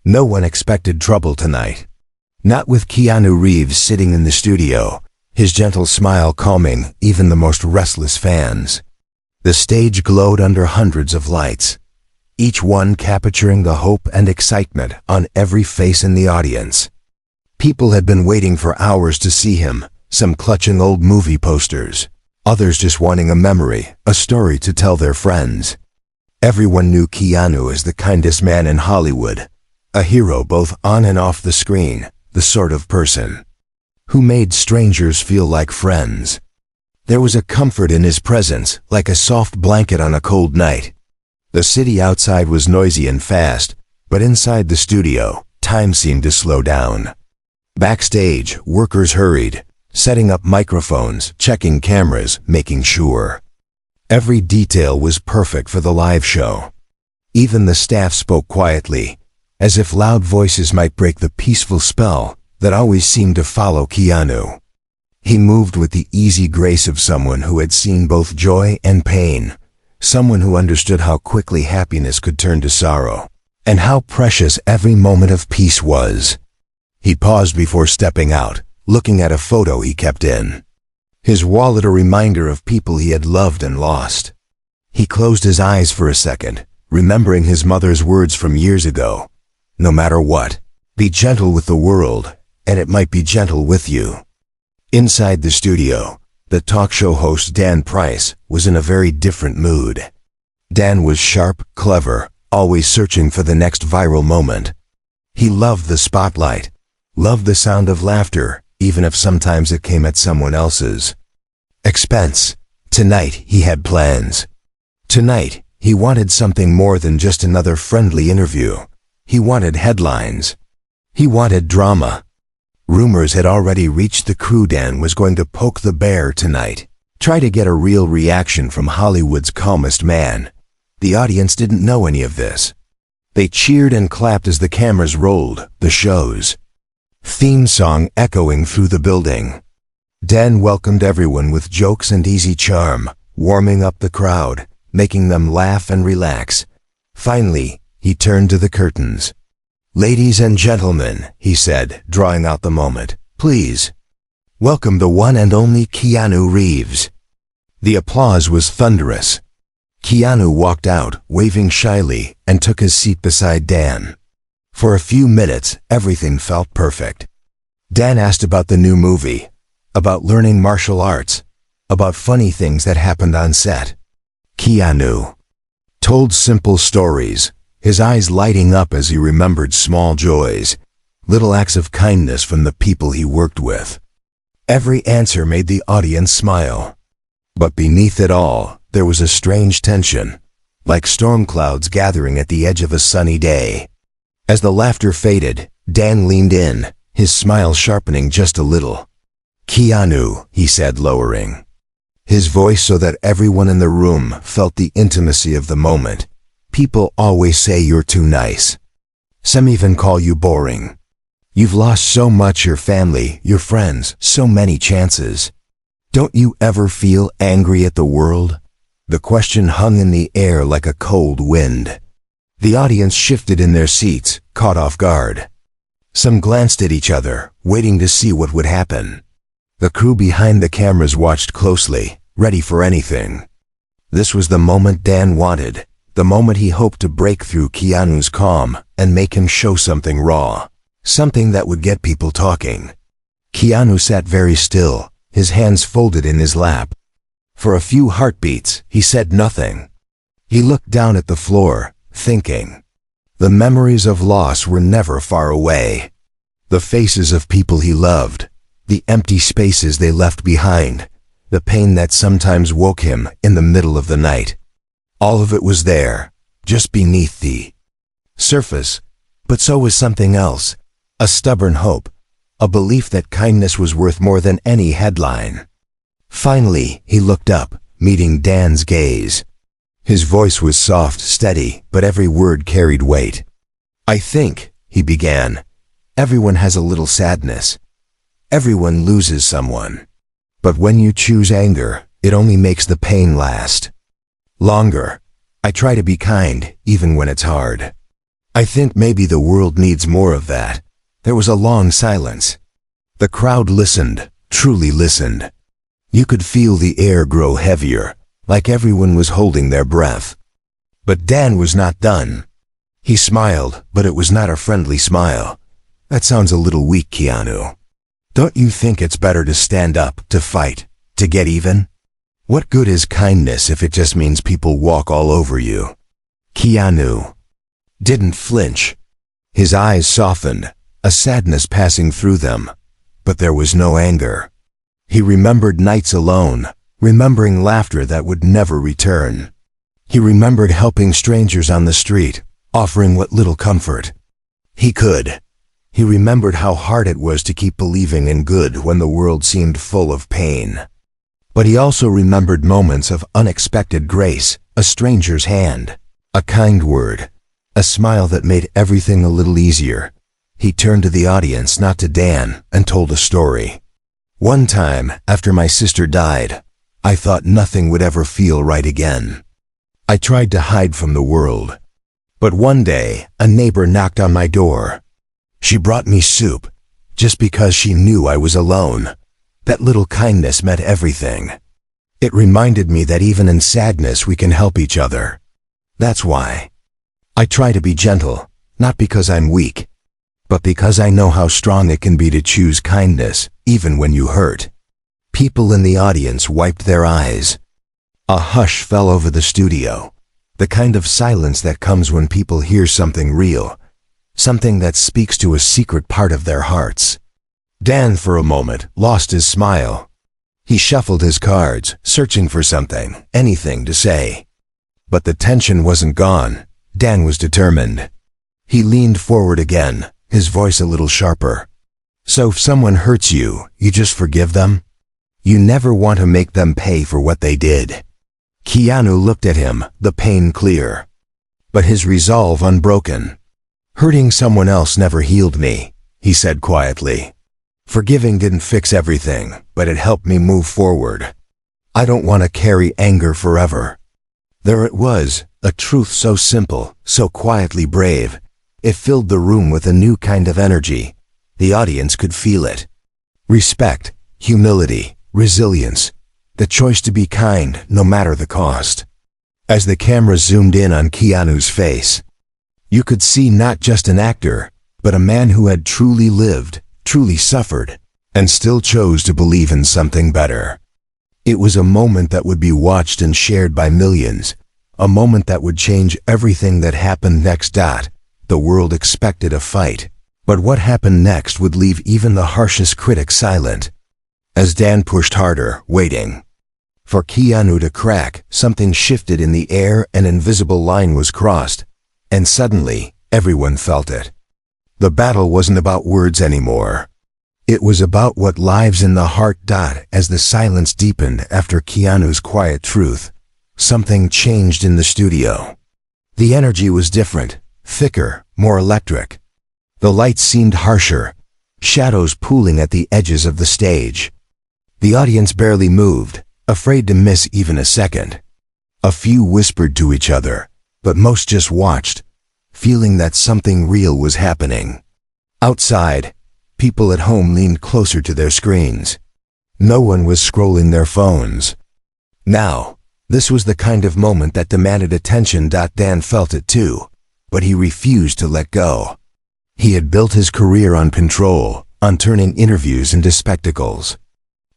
No one expected trouble tonight. Not with Keanu Reeves sitting in the studio, his gentle smile calming even the most restless fans. The stage glowed under hundreds of lights, each one capturing the hope and excitement on every face in the audience. People had been waiting for hours to see him, some clutching old movie posters, others just wanting a memory, a story to tell their friends. Everyone knew Keanu as the kindest man in Hollywood, a hero both on and off the screen, the sort of person who made strangers feel like friends. There was a comfort in his presence, like a soft blanket on a cold night. The city outside was noisy and fast, but inside the studio, time seemed to slow down. Backstage, workers hurried, setting up microphones, checking cameras, making sure every detail was perfect for the live show. Even the staff spoke quietly, as if loud voices might break the peaceful spell that always seemed to follow Keanu. He moved with the easy grace of someone who had seen both joy and pain, someone who understood how quickly happiness could turn to sorrow, and how precious every moment of peace was. He paused before stepping out, looking at a photo he kept in his wallet, a reminder of people he had loved and lost. He closed his eyes for a second, remembering his mother's words from years ago. No matter what, be gentle with the world, and it might be gentle with you. Inside the studio, the talk show host Dan Price was in a very different mood. Dan was sharp, clever, always searching for the next viral moment. He loved the spotlight, loved the sound of laughter, even if sometimes it came at someone else's expense. Tonight he had plans. Tonight he wanted something more than just another friendly interview. He wanted headlines. He wanted drama. Rumors had already reached the crew Dan was going to poke the bear tonight, try to get a real reaction from Hollywood's calmest man. The audience didn't know any of this. They cheered and clapped as the cameras rolled, the show's theme song echoing through the building. Dan welcomed everyone with jokes and easy charm, warming up the crowd, making them laugh and relax. Finally, he turned to the curtains. "Ladies and gentlemen," he said, drawing out the moment, "please welcome the one and only Keanu Reeves." The applause was thunderous. Keanu walked out, waving shyly, and took his seat beside Dan. For a few minutes, everything felt perfect. Dan asked about the new movie, about learning martial arts, about funny things that happened on set. Keanu told simple stories, his eyes lighting up as he remembered small joys, little acts of kindness from the people he worked with. Every answer made the audience smile. But beneath it all, there was a strange tension, like storm clouds gathering at the edge of a sunny day. As the laughter faded, Dan leaned in, his smile sharpening just a little. "Keanu," he said, lowering his voice so that everyone in the room felt the intimacy of the moment. "People always say you're too nice. Some even call you boring. You've lost so much, your family, your friends, so many chances. Don't you ever feel angry at the world?" The question hung in the air like a cold wind. The audience shifted in their seats, caught off guard. Some glanced at each other, waiting to see what would happen. The crew behind the cameras watched closely, ready for anything. This was the moment Dan wanted. The moment he hoped to break through Keanu's calm and make him show something raw, something that would get people talking. Keanu sat very still, his hands folded in his lap. For a few heartbeats, he said nothing. He looked down at the floor, thinking. The memories of loss were never far away. The faces of people he loved, the empty spaces they left behind, the pain that sometimes woke him in the middle of the night. All of it was there, just beneath the surface, but so was something else, a stubborn hope, a belief that kindness was worth more than any headline. Finally, he looked up, meeting Dan's gaze. His voice was soft, steady, but every word carried weight. "I think," he began, "everyone has a little sadness. Everyone loses someone. But when you choose anger, it only makes the pain last longer. I try to be kind, even when it's hard. I think maybe the world needs more of that. There was a long silence. The crowd listened, truly listened. You could feel the air grow heavier, like everyone was holding their breath. But Dan was not done. He smiled, but it was not a friendly smile. That sounds a little weak, Keanu. Don't you think it's better to stand up, to fight, to get even? What good is kindness if it just means people walk all over you? Keanu didn't flinch. His eyes softened, a sadness passing through them, but there was no anger. He remembered nights alone, remembering laughter that would never return. He remembered helping strangers on the street, offering what little comfort he could. He remembered how hard it was to keep believing in good when the world seemed full of pain. But he also remembered moments of unexpected grace, a stranger's hand, a kind word, a smile that made everything a little easier. He turned to the audience, not to Dan, and told a story. One time, after my sister died, I thought nothing would ever feel right again. I tried to hide from the world. But one day, a neighbor knocked on my door. She brought me soup, just because she knew I was alone. That little kindness meant everything. It reminded me that even in sadness we can help each other. That's why I try to be gentle, not because I'm weak, but because I know how strong it can be to choose kindness, even when you hurt. People in the audience wiped their eyes. A hush fell over the studio, the kind of silence that comes when people hear something real, something that speaks to a secret part of their hearts. Dan, for a moment, lost his smile. He shuffled his cards, searching for something, anything to say. But the tension wasn't gone. Dan was determined. He leaned forward again, his voice a little sharper. So if someone hurts you, you just forgive them? You never want to make them pay for what they did. Keanu looked at him, the pain clear, but his resolve unbroken. Hurting someone else never healed me, he said quietly. Forgiving didn't fix everything, but it helped me move forward. I don't want to carry anger forever. There it was, a truth so simple, so quietly brave. It filled the room with a new kind of energy. The audience could feel it. Respect, humility, resilience, the choice to be kind no matter the cost. As the camera zoomed in on Keanu's face, you could see not just an actor, but a man who had truly lived, truly suffered, and still chose to believe in something better. It was a moment that would be watched and shared by millions, a moment that would change everything that happened next. The world expected a fight, but what happened next would leave even the harshest critic silent. As Dan pushed harder, waiting for Keanu to crack, something shifted in the air, an invisible line was crossed, and suddenly, everyone felt it. The battle wasn't about words anymore. It was about what lives in the heart. As the silence deepened after Keanu's quiet truth, something changed in the studio. The energy was different, thicker, more electric. The lights seemed harsher, shadows pooling at the edges of the stage. The audience barely moved, afraid to miss even a second. A few whispered to each other, but most just watched, feeling that something real was happening. Outside, people at home leaned closer to their screens. No one was scrolling their phones. Now, this was the kind of moment that demanded attention. Dan felt it too, but he refused to let go. He had built his career on control, on turning interviews into spectacles.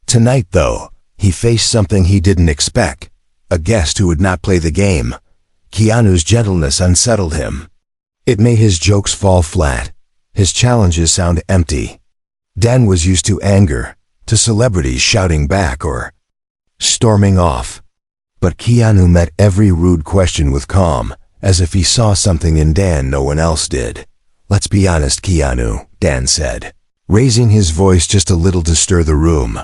Tonight, though, he faced something he didn't expect, a guest who would not play the game. Keanu's gentleness unsettled him. It made his jokes fall flat, his challenges sound empty. Dan was used to anger, to celebrities shouting back or storming off. But Keanu met every rude question with calm, as if he saw something in Dan no one else did. "Let's be honest, Keanu," Dan said, raising his voice just a little to stir the room.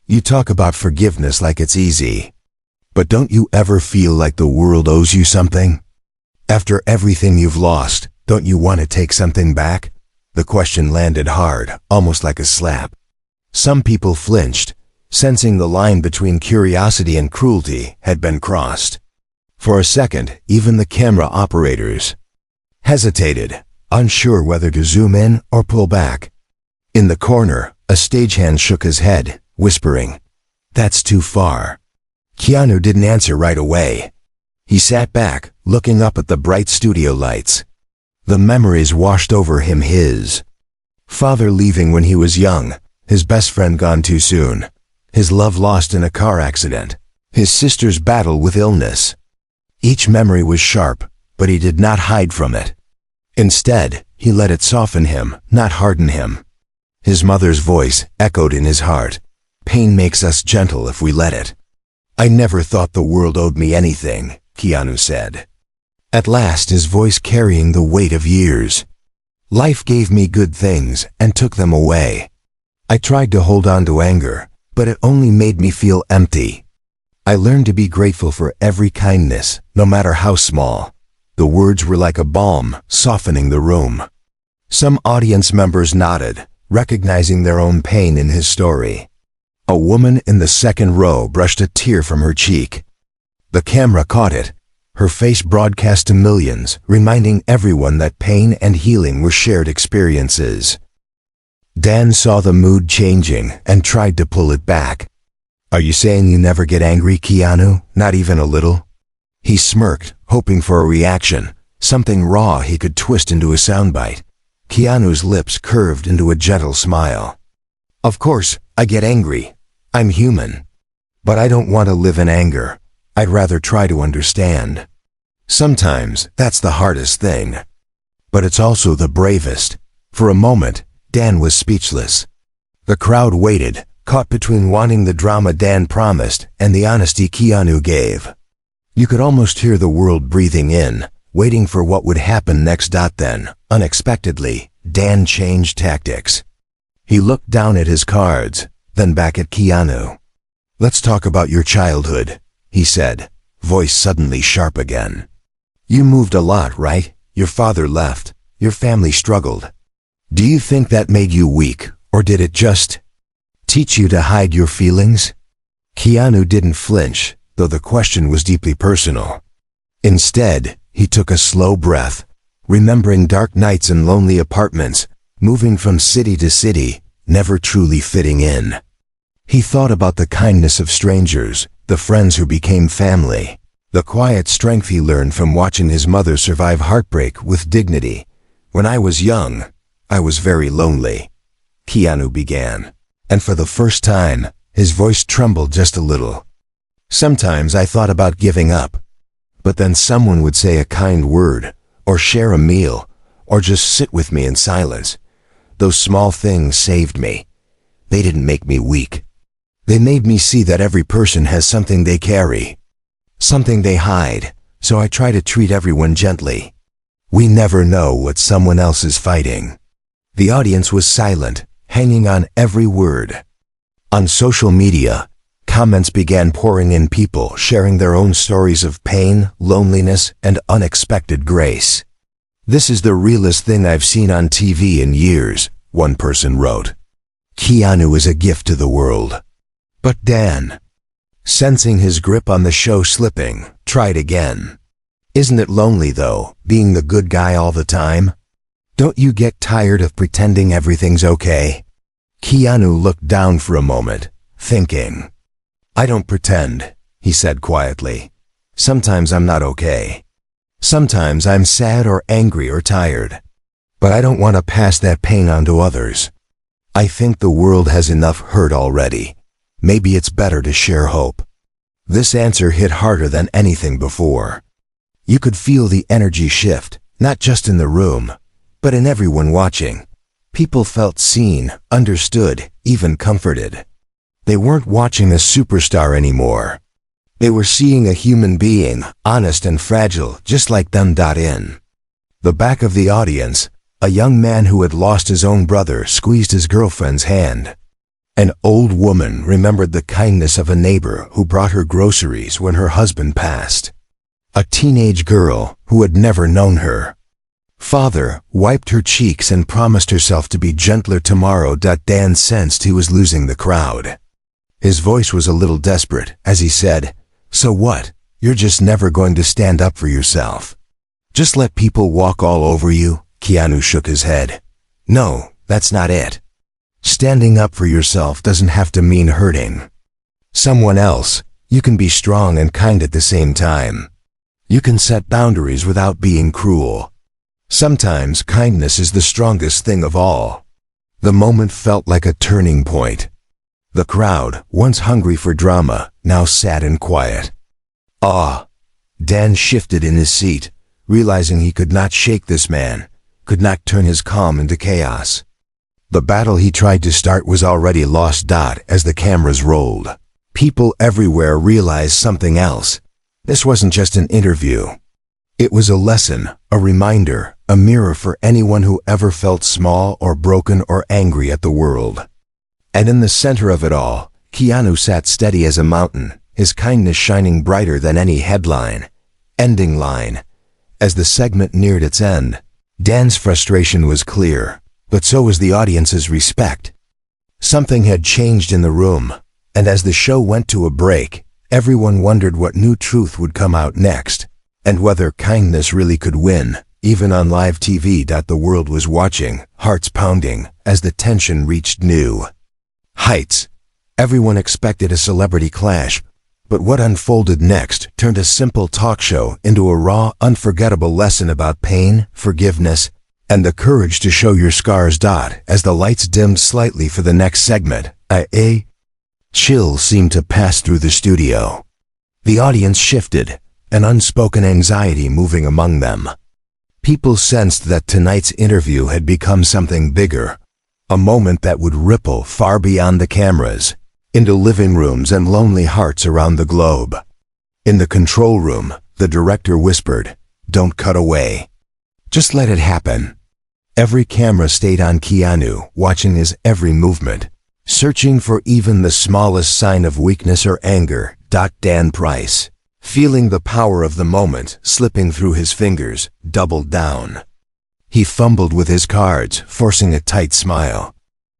"You talk about forgiveness like it's easy. But don't you ever feel like the world owes you something? After everything you've lost, don't you want to take something back?" The question landed hard, almost like a slap. Some people flinched, sensing the line between curiosity and cruelty had been crossed. For a second, even the camera operators hesitated, unsure whether to zoom in or pull back. In the corner, a stagehand shook his head, whispering, "That's too far." Keanu didn't answer right away. He sat back, looking up at the bright studio lights. The memories washed over him, his father leaving when he was young, his best friend gone too soon, his love lost in a car accident, his sister's battle with illness. Each memory was sharp, but he did not hide from it. Instead, he let it soften him, not harden him. His mother's voice echoed in his heart. "Pain makes us gentle if we let it." "I never thought the world owed me anything," Keanu said. At last, his voice carrying the weight of years. "Life gave me good things and took them away. I tried to hold on to anger, but it only made me feel empty. I learned to be grateful for every kindness, no matter how small." The words were like a balm, softening the room. Some audience members nodded, recognizing their own pain in his story. A woman in the second row brushed a tear from her cheek. The camera caught it. Her face broadcast to millions, reminding everyone that pain and healing were shared experiences. Dan saw the mood changing and tried to pull it back. "Are you saying you never get angry, Keanu? Not even a little?" He smirked, hoping for a reaction, something raw he could twist into a soundbite. Keanu's lips curved into a gentle smile. "Of course, I get angry. I'm human. But I don't want to live in anger. I'd rather try to understand. Sometimes that's the hardest thing. But it's also the bravest." For a moment, Dan was speechless. The crowd waited, caught between wanting the drama Dan promised and the honesty Keanu gave. You could almost hear the world breathing in, waiting for what would happen next. Then, unexpectedly, Dan changed tactics. He looked down at his cards, then back at Keanu. "Let's talk about your childhood," he said, voice suddenly sharp again. "You moved a lot, right? Your father left. Your family struggled. Do you think that made you weak, or did it just teach you to hide your feelings?" Keanu didn't flinch, though the question was deeply personal. Instead, he took a slow breath, remembering dark nights in lonely apartments, moving from city to city, never truly fitting in. He thought about the kindness of strangers, the friends who became family, the quiet strength he learned from watching his mother survive heartbreak with dignity. "When I was young, I was very lonely," Keanu began, and for the first time, his voice trembled just a little. "Sometimes I thought about giving up, but then someone would say a kind word, or share a meal, or just sit with me in silence. Those small things saved me. They didn't make me weak. They made me see that every person has something they carry, something they hide, so I try to treat everyone gently. We never know what someone else is fighting." The audience was silent, hanging on every word. On social media, comments began pouring in, people sharing their own stories of pain, loneliness, and unexpected grace. "This is the realest thing I've seen on TV in years," one person wrote. "Keanu is a gift to the world." But Dan, sensing his grip on the show slipping, tried again. "Isn't it lonely, though, being the good guy all the time? Don't you get tired of pretending everything's okay?" Keanu looked down for a moment, thinking. "I don't pretend," he said quietly. "Sometimes I'm not okay. Sometimes I'm sad or angry or tired. But I don't want to pass that pain on to others. I think the world has enough hurt already. Maybe it's better to share hope." This answer hit harder than anything before. You could feel the energy shift, not just in the room, but in everyone watching. People felt seen, understood, even comforted. They weren't watching a superstar anymore. They were seeing a human being, honest and fragile, just like them. In the back of the audience, a young man who had lost his own brother squeezed his girlfriend's hand. An old woman remembered the kindness of a neighbor who brought her groceries when her husband passed. A teenage girl who had never known her father wiped her cheeks and promised herself to be gentler tomorrow. Dan sensed he was losing the crowd. His voice was a little desperate as he said, "So what? You're just never going to stand up for yourself?" Just let people walk all over you? Keanu shook his head. No, that's not it. Standing up for yourself doesn't have to mean hurting someone else. You can be strong and kind at the same time. You can set boundaries without being cruel. Sometimes kindness is the strongest thing of all. The moment felt like a turning point. The crowd, once hungry for drama, now sat and quiet. Dan shifted in his seat, realizing he could not shake this man, could not turn his calm into chaos. The battle he tried to start was already lost. As the cameras rolled, people everywhere realized something else. This wasn't just an interview. It was a lesson, a reminder, a mirror for anyone who ever felt small or broken or angry at the world. And in the center of it all, Keanu sat steady as a mountain, his kindness shining brighter than any headline. Ending line. As the segment neared its end, Dan's frustration was clear, but so was the audience's respect. Something had changed in the room, and as the show went to a break, everyone wondered what new truth would come out next, and whether kindness really could win, even on live TV. The world was watching, hearts pounding, as the tension reached new heights. Everyone expected a celebrity clash, but what unfolded next turned a simple talk show into a raw, unforgettable lesson about pain, forgiveness, and the courage to show your scars. As the lights dimmed slightly for the next segment, a chill seemed to pass through the studio. The audience shifted, an unspoken anxiety moving among them. People sensed that tonight's interview had become something bigger, a moment that would ripple far beyond the cameras, into living rooms and lonely hearts around the globe. In the control room, the director whispered, "Don't cut away. Just let it happen." Every camera stayed on Keanu, watching his every movement, searching for even the smallest sign of weakness or anger. Dan Price, feeling the power of the moment slipping through his fingers, doubled down. He fumbled with his cards, forcing a tight smile.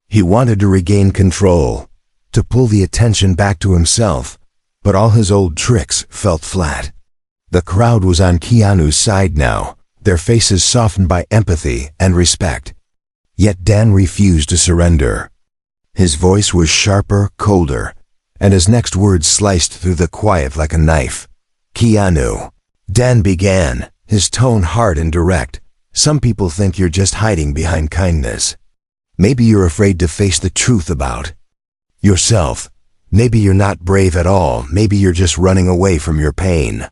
He wanted to regain control, to pull the attention back to himself, but all his old tricks felt flat. The crowd was on Keanu's side now, their faces softened by empathy and respect. Yet Dan refused to surrender. His voice was sharper, colder, and his next words sliced through the quiet like a knife. "Keanu," Dan began, his tone hard and direct, "some people think you're just hiding behind kindness. Maybe you're afraid to face the truth about yourself. Maybe you're not brave at all. Maybe you're just running away from your pain."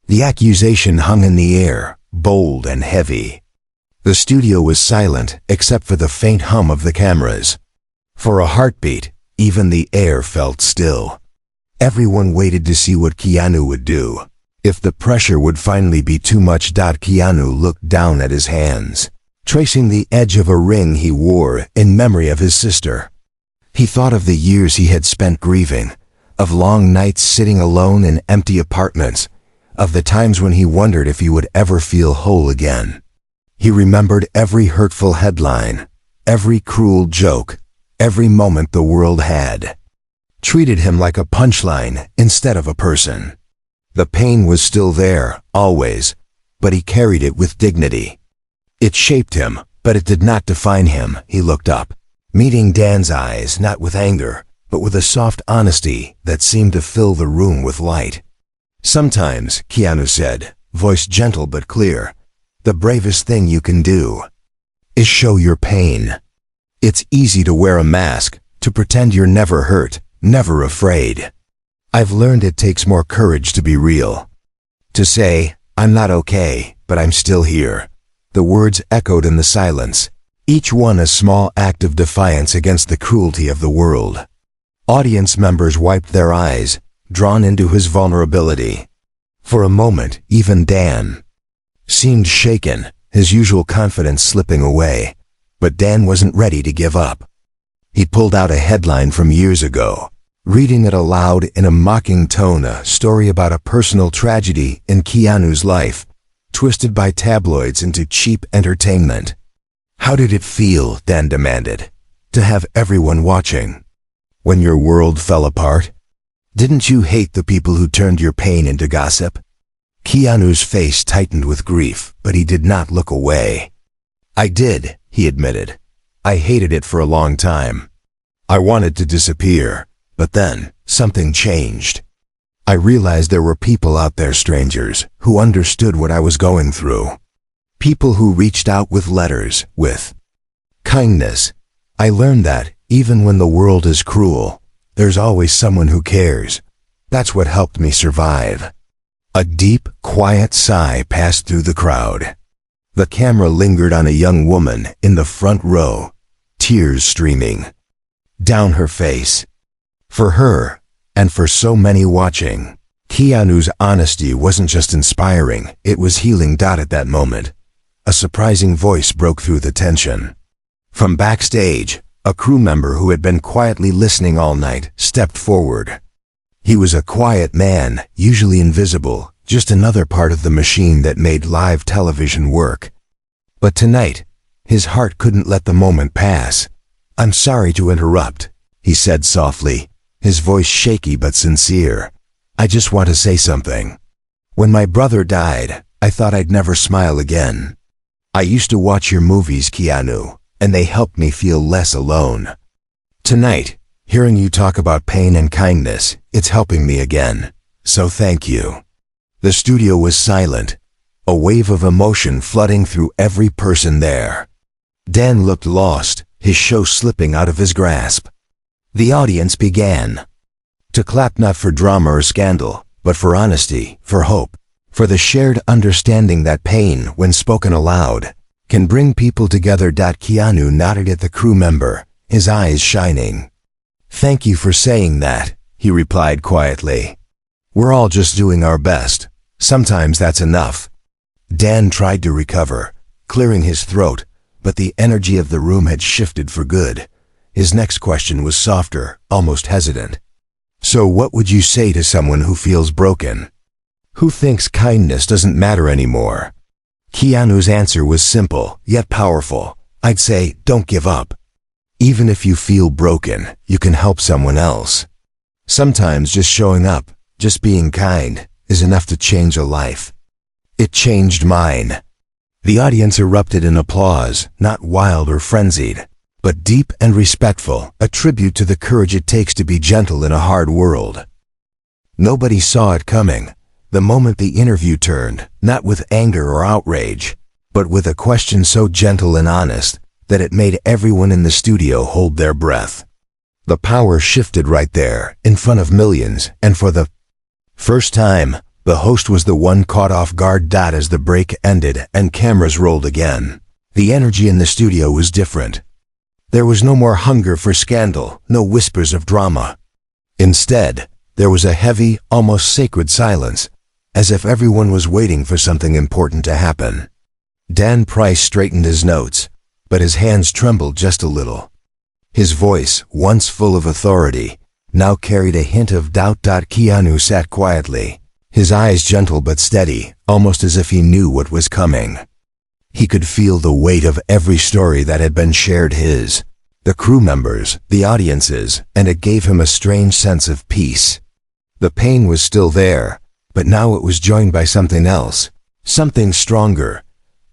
The accusation hung in the air, bold and heavy. The studio was silent except for the faint hum of the cameras. For a heartbeat, even the air felt still. Everyone waited to see what Keanu would do, if the pressure would finally be too much. Keanu looked down at his hands, tracing the edge of a ring he wore in memory of his sister. He thought of the years he had spent grieving, of long nights sitting alone in empty apartments, of the times when he wondered if he would ever feel whole again. He remembered every hurtful headline, every cruel joke, every moment the world had treated him like a punchline instead of a person. The pain was still there, always, but he carried it with dignity. It shaped him, but it did not define him. He looked up, meeting Dan's eyes not with anger, but with a soft honesty that seemed to fill the room with light. "Sometimes," Keanu said, voice gentle but clear, "the bravest thing you can do is show your pain. It's easy to wear a mask, to pretend you're never hurt, never afraid. I've learned it takes more courage to be real. To say, I'm not okay, but I'm still here." The words echoed in the silence, each one a small act of defiance against the cruelty of the world. Audience members wiped their eyes, drawn into his vulnerability. For a moment, even Dan seemed shaken, his usual confidence slipping away. But Dan wasn't ready to give up. He pulled out a headline from years ago, reading it aloud in a mocking tone, a story about a personal tragedy in Keanu's life, twisted by tabloids into cheap entertainment. "How did it feel," Dan demanded, "to have everyone watching? When your world fell apart? Didn't you hate the people who turned your pain into gossip?" Keanu's face tightened with grief, but he did not look away. "I did," he admitted. "I hated it for a long time. I wanted to disappear, but then something changed. I realized there were people out there, strangers, who understood what I was going through. People who reached out with letters, with kindness. I learned that, even when the world is cruel, there's always someone who cares. That's what helped me survive." A deep, quiet sigh passed through the crowd. The camera lingered on a young woman in the front row, tears streaming down her face. For her, and for so many watching, Keanu's honesty wasn't just inspiring, it was healing. At that moment, a surprising voice broke through the tension. From backstage, a crew member who had been quietly listening all night stepped forward. He was a quiet man, usually invisible, just another part of the machine that made live television work. But tonight, his heart couldn't let the moment pass. "I'm sorry to interrupt," he said softly, his voice shaky but sincere. "I just want to say something. When my brother died, I thought I'd never smile again. I used to watch your movies, Keanu, and they helped me feel less alone. Tonight, hearing you talk about pain and kindness, it's helping me again. So thank you." The studio was silent, a wave of emotion flooding through every person there. Dan looked lost, his show slipping out of his grasp. The audience began to clap, not for drama or scandal, but for honesty, for hope, for the shared understanding that pain, when spoken aloud, can bring people together. Keanu nodded at the crew member, his eyes shining. "Thank you for saying that," he replied quietly. "We're all just doing our best. Sometimes that's enough." Dan tried to recover, clearing his throat, but the energy of the room had shifted for good. His next question was softer, almost hesitant. "So what would you say to someone who feels broken? Who thinks kindness doesn't matter anymore?" Keanu's answer was simple, yet powerful. "I'd say, don't give up. Even if you feel broken, you can help someone else. Sometimes just showing up, just being kind, is enough to change a life." It changed mine. The audience erupted in applause, not wild or frenzied, but deep and respectful, a tribute to the courage it takes to be gentle in a hard world. Nobody saw it coming. The moment the interview turned, not with anger or outrage, but with a question so gentle and honest that it made everyone in the studio hold their breath. The power shifted right there, in front of millions, and for the first time, the host was the one caught off guard. As the break ended and cameras rolled again, the energy in the studio was different. There was no more hunger for scandal, no whispers of drama. Instead, there was a heavy, almost sacred silence, as if everyone was waiting for something important to happen. Dan Price straightened his notes, but his hands trembled just a little. His voice, once full of authority, now carried a hint of doubt. Keanu sat quietly, his eyes gentle but steady, almost as if he knew what was coming. He could feel the weight of every story that had been shared, his, the crew members, the audiences, and it gave him a strange sense of peace. The pain was still there, but now it was joined by something else, something stronger.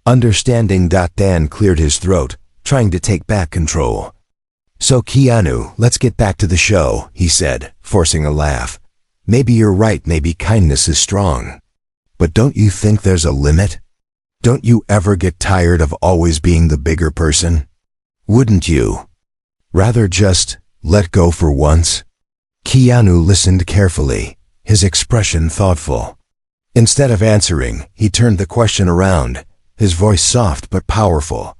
Understanding. Dan cleared his throat, trying to take back control. "So Keanu, let's get back to the show," he said, forcing a laugh. "Maybe you're right, maybe kindness is strong. But don't you think there's a limit? Don't you ever get tired of always being the bigger person? Wouldn't you rather just let go for once?" Keanu listened carefully, his expression thoughtful. Instead of answering, he turned the question around, his voice soft but powerful.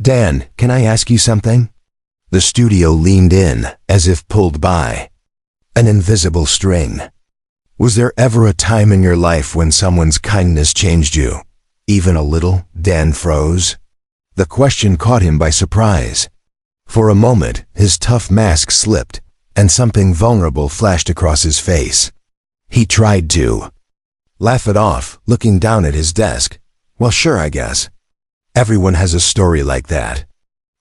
"Dan, can I ask you something?" The studio leaned in, as if pulled by an invisible string. "Was there ever a time in your life when someone's kindness changed you? Even a little?" Dan froze. The question caught him by surprise. For a moment, his tough mask slipped, and something vulnerable flashed across his face. He tried to laugh it off, looking down at his desk. "Well, sure, I guess. Everyone has a story like that."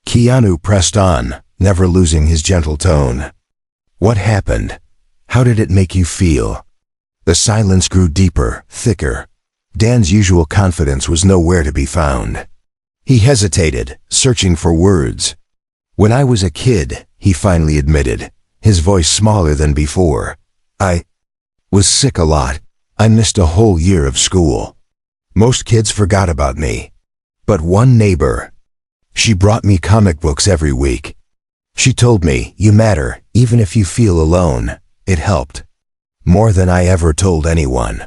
Keanu pressed on, never losing his gentle tone. "What happened? How did it make you feel?" The silence grew deeper, thicker, Dan's usual confidence was nowhere to be found. He hesitated, searching for words. "When I was a kid," he finally admitted, his voice smaller than before, "I was sick a lot. I missed a whole year of school. Most kids forgot about me. But one neighbor, she brought me comic books every week. She told me, 'You matter, even if you feel alone.' It helped. More than I ever told anyone."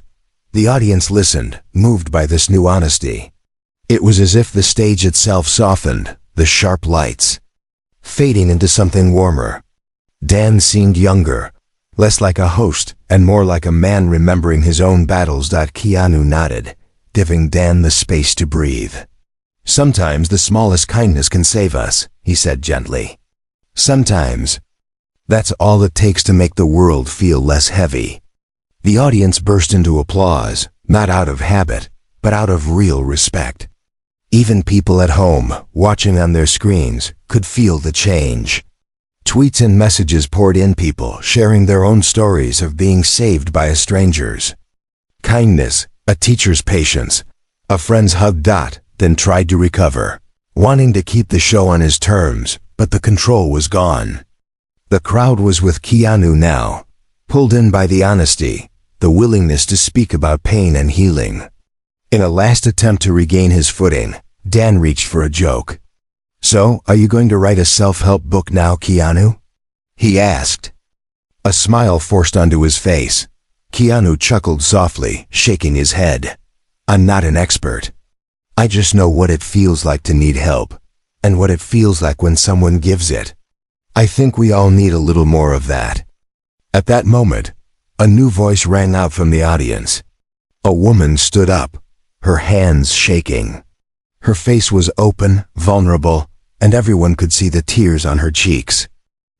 The audience listened, moved by this new honesty. It was as if the stage itself softened, the sharp lights fading into something warmer. Dan seemed younger, less like a host and more like a man remembering his own battles. Keanu nodded, giving Dan the space to breathe. "Sometimes the smallest kindness can save us," he said gently. "Sometimes. That's all it takes to make the world feel less heavy." The audience burst into applause, not out of habit, but out of real respect. Even people at home, watching on their screens, could feel the change. Tweets and messages poured in, people sharing their own stories of being saved by strangers. Kindness, a teacher's patience, a friend's hug. Then tried to recover, wanting to keep the show on his terms, but the control was gone. The crowd was with Keanu now, pulled in by the honesty, the willingness to speak about pain and healing. In a last attempt to regain his footing, Dan reached for a joke. "So, are you going to write a self-help book now, Keanu?" he asked. A smile forced onto his face. Keanu chuckled softly, shaking his head. "I'm not an expert. I just know what it feels like to need help, and what it feels like when someone gives it. I think we all need a little more of that." At that moment, a new voice rang out from the audience. A woman stood up, her hands shaking. Her face was open, vulnerable, and everyone could see the tears on her cheeks.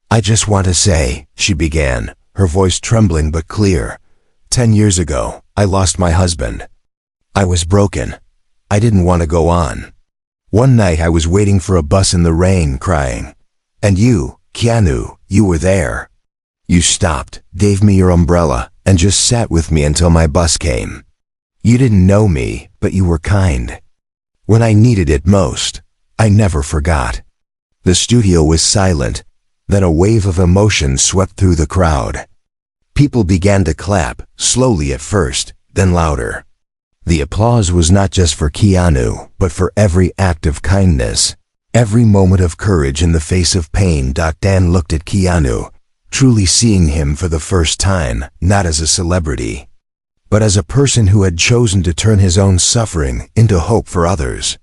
"I just want to say," she began, her voice trembling but clear, 10 years ago, I lost my husband. I was broken. I didn't want to go on. One night I was waiting for a bus in the rain, crying. And you, Keanu, you were there. You stopped, gave me your umbrella, and just sat with me until my bus came. You didn't know me, but you were kind. When I needed it most, I never forgot." The studio was silent. Then a wave of emotion swept through the crowd. People began to clap, slowly at first, then louder. The applause was not just for Keanu, but for every act of kindness, every moment of courage in the face of pain. Dan looked at Keanu, truly seeing him for the first time, not as a celebrity, but as a person who had chosen to turn his own suffering into hope for others.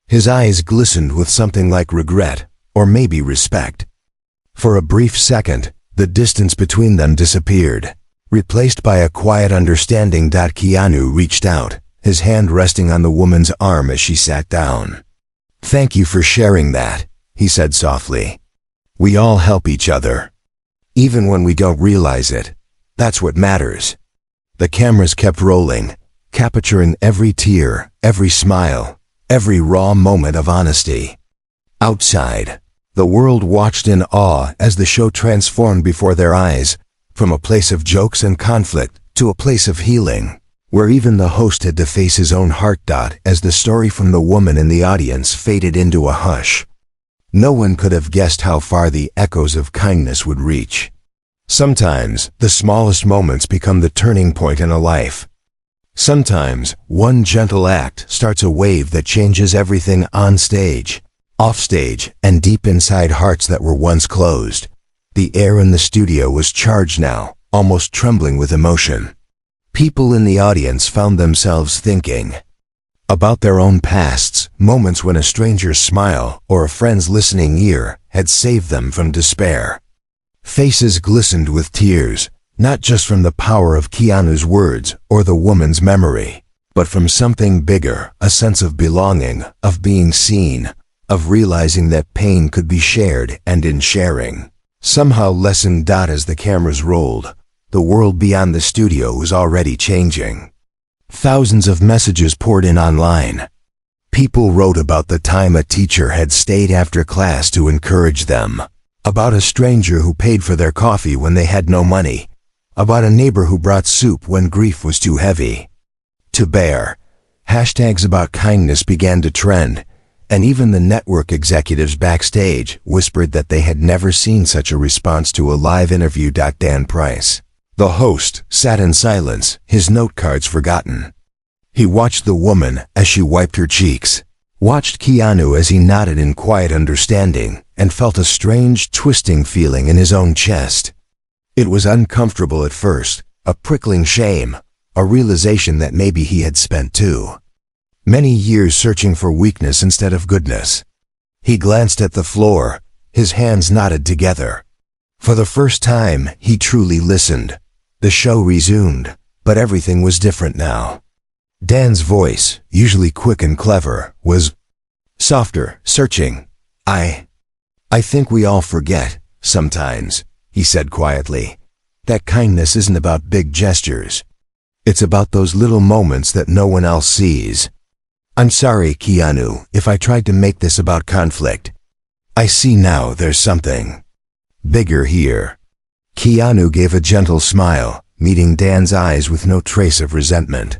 His eyes glistened with something like regret, or maybe respect. For a brief second, the distance between them disappeared, replaced by a quiet understanding. Keanu reached out, his hand resting on the woman's arm as she sat down. "Thank you for sharing that," he said softly. "We all help each other. Even when we don't realize it. That's what matters." The cameras kept rolling, capturing every tear, every smile, every raw moment of honesty. Outside, the world watched in awe as the show transformed before their eyes, from a place of jokes and conflict to a place of healing, where even the host had to face his own heart. As the story from the woman in the audience faded into a hush, no one could have guessed how far the echoes of kindness would reach. Sometimes, the smallest moments become the turning point in a life. Sometimes, one gentle act starts a wave that changes everything on stage, off stage, and deep inside hearts that were once closed. The air in the studio was charged now, almost trembling with emotion. People in the audience found themselves thinking about their own pasts, moments when a stranger's smile or a friend's listening ear had saved them from despair. Faces glistened with tears, not just from the power of Keanu's words or the woman's memory, but from something bigger, a sense of belonging, of being seen, of realizing that pain could be shared, and in sharing, somehow lessened. As the cameras rolled, the world beyond the studio was already changing. Thousands of messages poured in online. People wrote about the time a teacher had stayed after class to encourage them, about a stranger who paid for their coffee when they had no money, about a neighbor who brought soup when grief was too heavy to bear. Hashtags about kindness began to trend, and even the network executives backstage whispered that they had never seen such a response to a live interview. Dan Price, the host, sat in silence, his note cards forgotten. He watched the woman as she wiped her cheeks, watched Keanu as he nodded in quiet understanding, and felt a strange, twisting feeling in his own chest. It was uncomfortable at first, a prickling shame, a realization that maybe he had spent too many years searching for weakness instead of goodness. He glanced at the floor, his hands knotted together. For the first time, he truly listened. The show resumed, but everything was different now. Dan's voice, usually quick and clever, was softer, searching. I think we all forget, sometimes, he said quietly, that kindness isn't about big gestures. It's about those little moments that no one else sees. I'm sorry, Keanu, if I tried to make this about conflict. I see now there's something bigger here. Keanu gave a gentle smile, meeting Dan's eyes with no trace of resentment.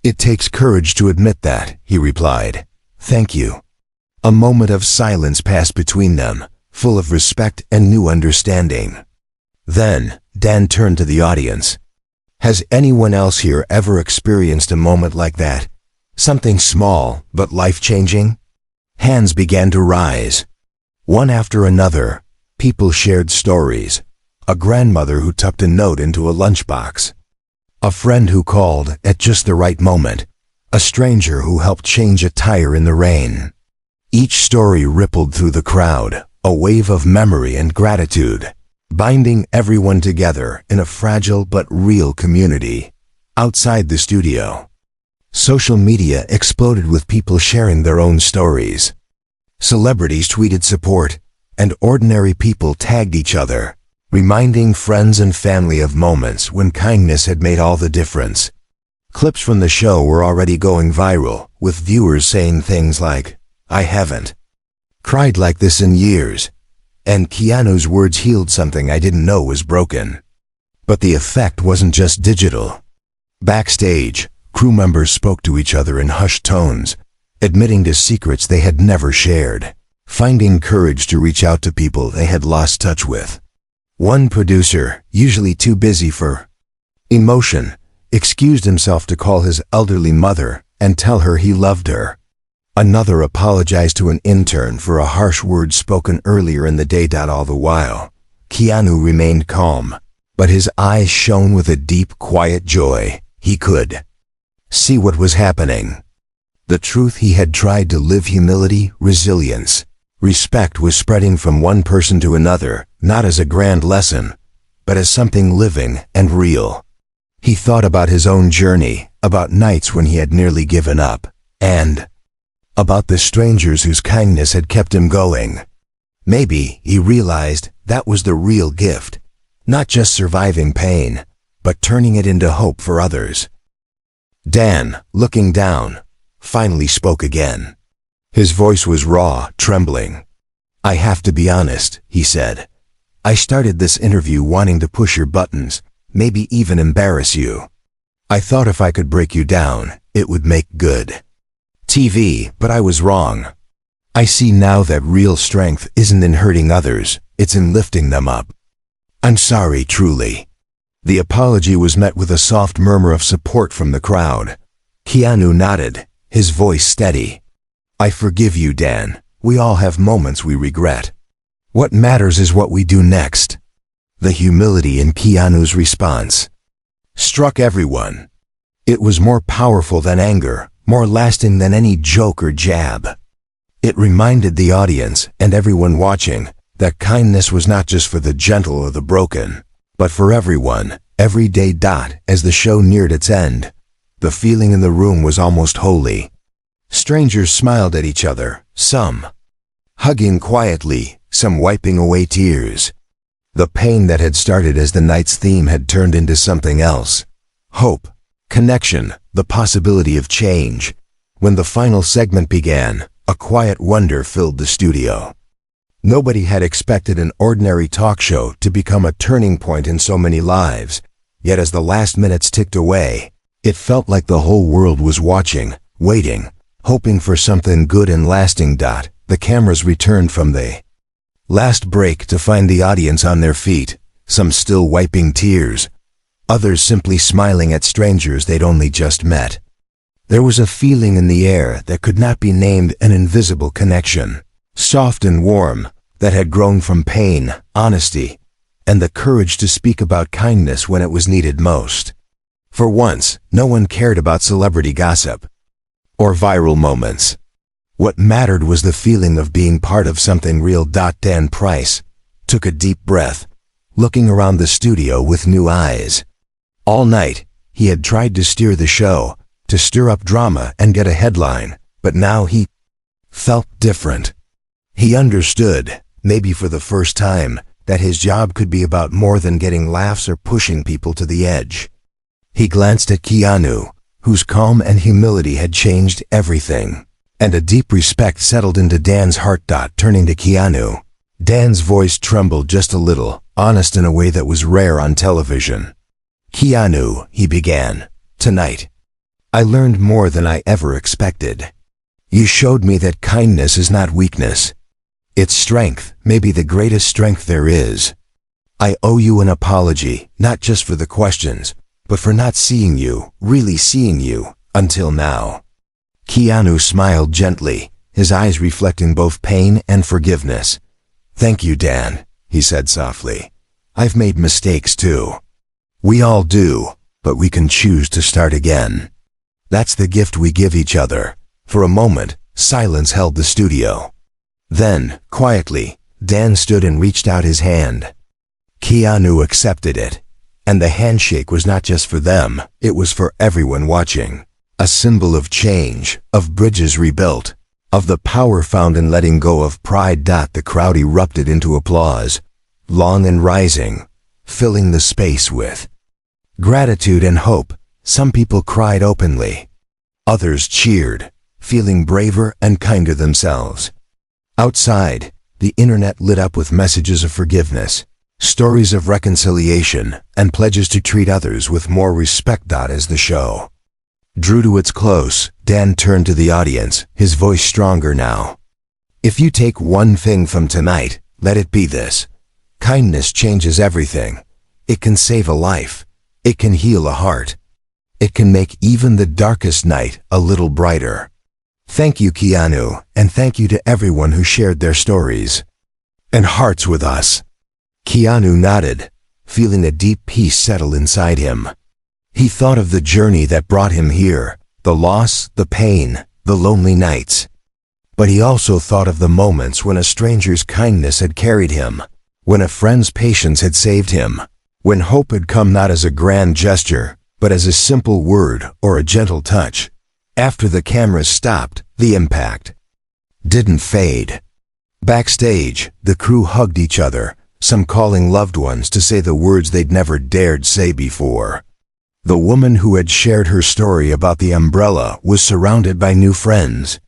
It takes courage to admit that, he replied. Thank you. A moment of silence passed between them, full of respect and new understanding. Then, Dan turned to the audience. Has anyone else here ever experienced a moment like that? Something small, but life-changing? Hands began to rise. One after another, people shared stories. A grandmother who tucked a note into a lunchbox. A friend who called at just the right moment. A stranger who helped change a tire in the rain. Each story rippled through the crowd, a wave of memory and gratitude, binding everyone together in a fragile but real community. Outside the studio, social media exploded with people sharing their own stories. Celebrities tweeted support, and ordinary people tagged each other, reminding friends and family of moments when kindness had made all the difference. Clips from the show were already going viral, with viewers saying things like, I haven't cried like this in years, and Keanu's words healed something I didn't know was broken. But the effect wasn't just digital. Backstage, crew members spoke to each other in hushed tones, admitting to secrets they had never shared, finding courage to reach out to people they had lost touch with. One producer, usually too busy for emotion, excused himself to call his elderly mother and tell her he loved her. Another apologized to an intern for a harsh word spoken earlier in the day. All the while, Keanu remained calm, but his eyes shone with a deep, quiet joy. He could see what was happening. The truth he had tried to live: humility, resilience, respect was spreading from one person to another, not as a grand lesson, but as something living and real. He thought about his own journey, about nights when he had nearly given up, and about the strangers whose kindness had kept him going. Maybe, he realized, that was the real gift. Not just surviving pain, but turning it into hope for others. Dan, looking down, finally spoke again. His voice was raw, trembling. I have to be honest, he said. I started this interview wanting to push your buttons, maybe even embarrass you. I thought if I could break you down, it would make good TV, but I was wrong. I see now that real strength isn't in hurting others, it's in lifting them up. I'm sorry, truly. The apology was met with a soft murmur of support from the crowd. Keanu nodded, his voice steady. I forgive you, Dan. We all have moments we regret. What matters is what we do next. The humility in Keanu's response struck everyone. It was more powerful than anger, more lasting than any joke or jab. It reminded the audience, and everyone watching, that kindness was not just for the gentle or the broken, but for everyone, every day. As the show neared its end, the feeling in the room was almost holy. Strangers smiled at each other, some hugging quietly, some wiping away tears. The pain that had started as the night's theme had turned into something else. Hope, connection, the possibility of change. When the final segment began, a quiet wonder filled the studio. Nobody had expected an ordinary talk show to become a turning point in so many lives, yet as the last minutes ticked away, it felt like the whole world was watching, waiting, hoping for something good and lasting. The cameras returned from the last break to find the audience on their feet, some still wiping tears, others simply smiling at strangers they'd only just met. There was a feeling in the air that could not be named, an invisible connection, soft and warm, that had grown from pain, honesty, and the courage to speak about kindness when it was needed most. For once, no one cared about celebrity gossip or viral moments. What mattered was the feeling of being part of something real. Dan Price took a deep breath, looking around the studio with new eyes. All night, he had tried to steer the show, to stir up drama and get a headline, but now he felt different. He understood, maybe for the first time, that his job could be about more than getting laughs or pushing people to the edge. He glanced at Keanu, whose calm and humility had changed everything, and a deep respect settled into Dan's heart. Turning to Keanu, Dan's voice trembled just a little, honest in a way that was rare on television. "Keanu," he began, "tonight, I learned more than I ever expected. You showed me that kindness is not weakness. It's strength, maybe the greatest strength there is. I owe you an apology, not just for the questions, but for not seeing you, really seeing you, until now." Keanu smiled gently, his eyes reflecting both pain and forgiveness. "Thank you, Dan," he said softly. "I've made mistakes too. We all do, but we can choose to start again. That's the gift we give each other." For a moment, silence held the studio. Then, quietly, Dan stood and reached out his hand. Keanu accepted it, and the handshake was not just for them, it was for everyone watching. A symbol of change, of bridges rebuilt, of the power found in letting go of pride. The crowd erupted into applause, long and rising, filling the space with gratitude and hope. Some people cried openly. Others cheered, feeling braver and kinder themselves. Outside, the internet lit up with messages of forgiveness, stories of reconciliation, and pledges to treat others with more respect. As the show drew to its close, Dan turned to the audience, his voice stronger now. "If you take one thing from tonight, let it be this. Kindness changes everything. It can save a life. It can heal a heart. It can make even the darkest night a little brighter." Thank you, Keanu, and thank you to everyone who shared their stories and hearts with us. Keanu nodded, feeling a deep peace settle inside him. He thought of the journey that brought him here, the loss, the pain, the lonely nights. But he also thought of the moments when a stranger's kindness had carried him, when a friend's patience had saved him, when hope had come not as a grand gesture, but as a simple word or a gentle touch. After the cameras stopped, the impact didn't fade. Backstage, the crew hugged each other, some calling loved ones to say the words they'd never dared say before. The woman who had shared her story about the umbrella was surrounded by new friends.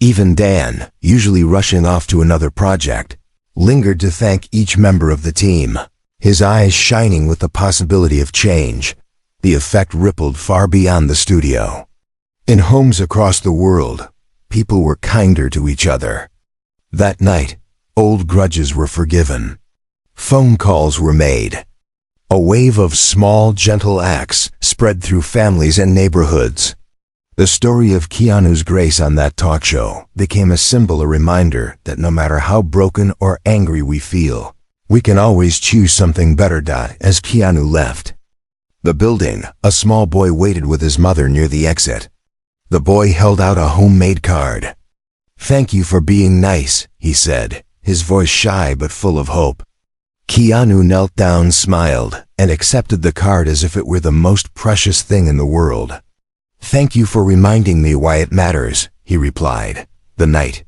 Even Dan, usually rushing off to another project, lingered to thank each member of the team, his eyes shining with the possibility of change. The effect rippled far beyond the studio. In homes across the world, people were kinder to each other. That night, old grudges were forgiven. Phone calls were made. A wave of small, gentle acts spread through families and neighborhoods. The story of Keanu's grace on that talk show became a symbol, a reminder that no matter how broken or angry we feel, we can always choose something better. As Keanu left the building, a small boy waited with his mother near the exit. The boy held out a homemade card. "Thank you for being nice," he said, his voice shy but full of hope. Keanu knelt down, smiled, and accepted the card as if it were the most precious thing in the world. "Thank you for reminding me why it matters," he replied. The night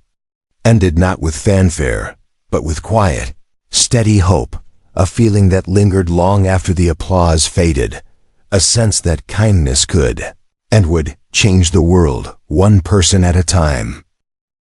ended not with fanfare, but with quiet, steady hope, a feeling that lingered long after the applause faded, a sense that kindness could and would change the world, one person at a time.